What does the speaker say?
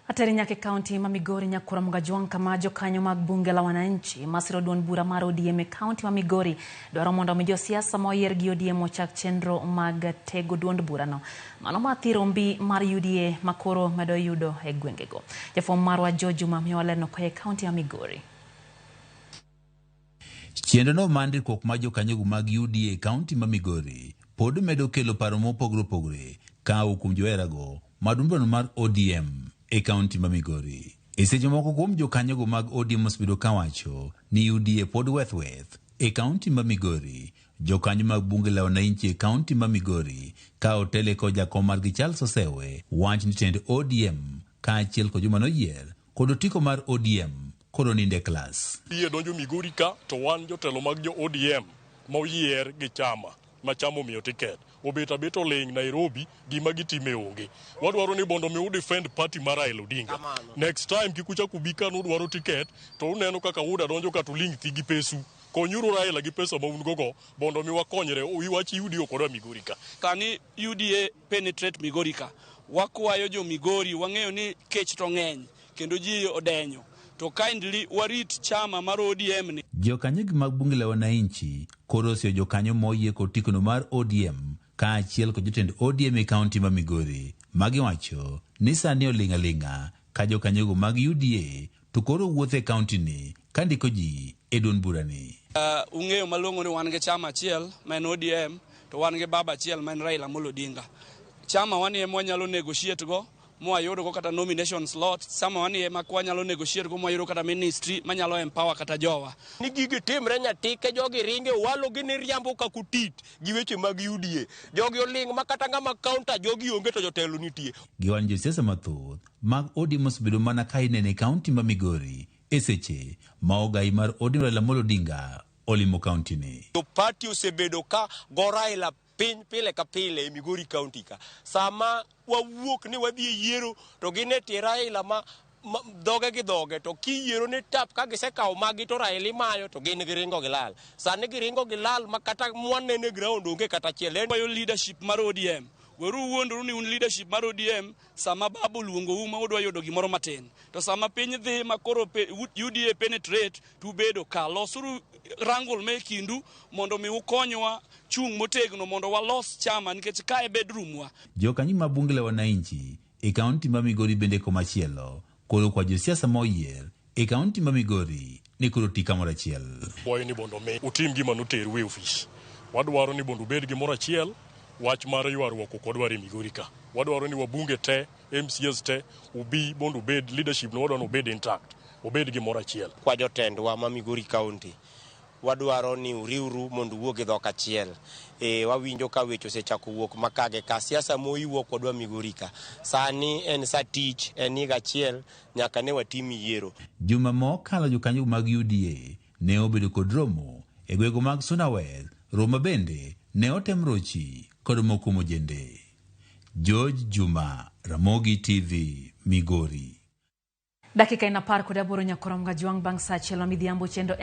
Ateri nyake kaunti ma Migori nyakura mgajwang kama jokanyo mag Bunge la Wananchi masiro duond bura mar ODM e kaunti ma Migori dwaro mondo miyo siasa moyier gi ODM ochak chenro mag tego duond burano. Mano mathiro mbi mar UDA makoro medo yudo e gwengego. Jafwambo marwa Juma miyo waleno koe kaunti ma Migori. Chenrono mandikruok ma jokanyo mag UDA e kaunti ma Migori pod medo kelo paro mopogore opogore ka kuom joherago madundo mar ODM e kaunti ma Migori. E seche moko kuom jokanyo mag ODM osbedo kawacho ni UDA pod weth e kaunti ma Migori. Jokanyo mag Bunge la Wananchi e kaunti ma Migori ka otele ko jakom margi Charles Osewe wach ni tend ODM ka achiel ko joma noyier kod otiko mar ODM koro ninde klas. UDA donjo Migori ka to wan jotelo mag jo ODM moyier gi chama machamo miyo tiket. Obeta beto ling Nairobi gima gitime onge. Wadwaro ni bondo mi defend party mar Raila Odinga. Next time kikucha kubika nudwaro tiket to uneno kaka uda donjo ka to ling thigi pesu. Konyuru Raila gi pesa ma ungogo bondo mi wakonyre wachi UDA kodwa Migori ka. Kani UDA penetrate Migori ka. Wakwayo jo Migori wang'eyo ni Kech to ng'eny kendo ji odenyo. To kindly warit chama mar ODM ni. Jokanyo mag Bunge la Wananchi koro osio jokanyo moyie ko tikono mar ODM ka achiel ko jotend ODM e kaunti ma Migori. Magi wacho ni sani olinga ka jokanyo mag UDA to koro wuothe kaunti ni kandiko ji e duond burani. Ung'eyo malong'o ni wan gi chama achiel men ODM to wan gi baba achiel men Raila Odinga. Chama wani ema wanyalo negotiate go mwayudo ko kata nomination slot, sama wani ema kwa nyalo negotiate ko mwayudo kata ministry manyalo empower kata jowa. Ni gigi timre nyatike jogi ringe walo gini riambo ka kutit gi weche mag UDA. Jogi oling makata ngama counter jogi onge to jotelo nitie. Giwan josiasa mathoth mag ODM osbedo mana ka inene kaunti ma Migori e seche ma ogai mar ODM Raila Odinga olimo kaunti ni. To party osebedo ka go Raila piny pile ka pile e Migori County ka. Sama wawuok ni wadhi yiero to gine tie Raila ma doge gi doge to kiyiero ni tap ka gisekawo magi to Raila mayo to gin giringo gilal. Sani giringo gilal makata mwane ne ground onge kata chiel. Wayo leadership mar ODM. Weru wuondru ni un leadership mar ODM sama babu luongo uma udwa yudo gimoro matin. To sama piny dhi makoro UDA penetrate tu bedo ka losuru rangol me kindu mondo mi ukonywa chung motegno mondo walos chama nikech ka e bedroom wa. Jokanyo mag Bunge la Wananchi e kaunti ma Migori bende komachielo koro kwa josiasa moyier e kaunti ma Migori ni koro tika moro achiel. Wayo ni bondo mi utim gima noteru e ofis. Wadwaro ni bondo bed gimoro achiel wach mar ywaruok kodwa e Migori ka. Wadwaro ni wabunge te MCS te ubi bondo bed leadership no wadwaro bed intact. Obed gimoro achiel. Kwa jotendwa ma Migori County wadwaro ni uriuru mondo wuog e dhok achiel. Wawinjo ka weche osechako wuok makage ka siasa moiwuok kodwa Migori ka. Sani en sa tich en higa achiel nyaka ne watim yiero. Juma mokalo jokanyo mag UDA ne obedo kod romo e gwego mag Sunaweth. Roma bende ne otem rochi kod moko mojende. Juma, Ramogi TV, Migori. Dakika inapar kod aboro nyakoro mgajwang bang' saa achiel midhiambo chendo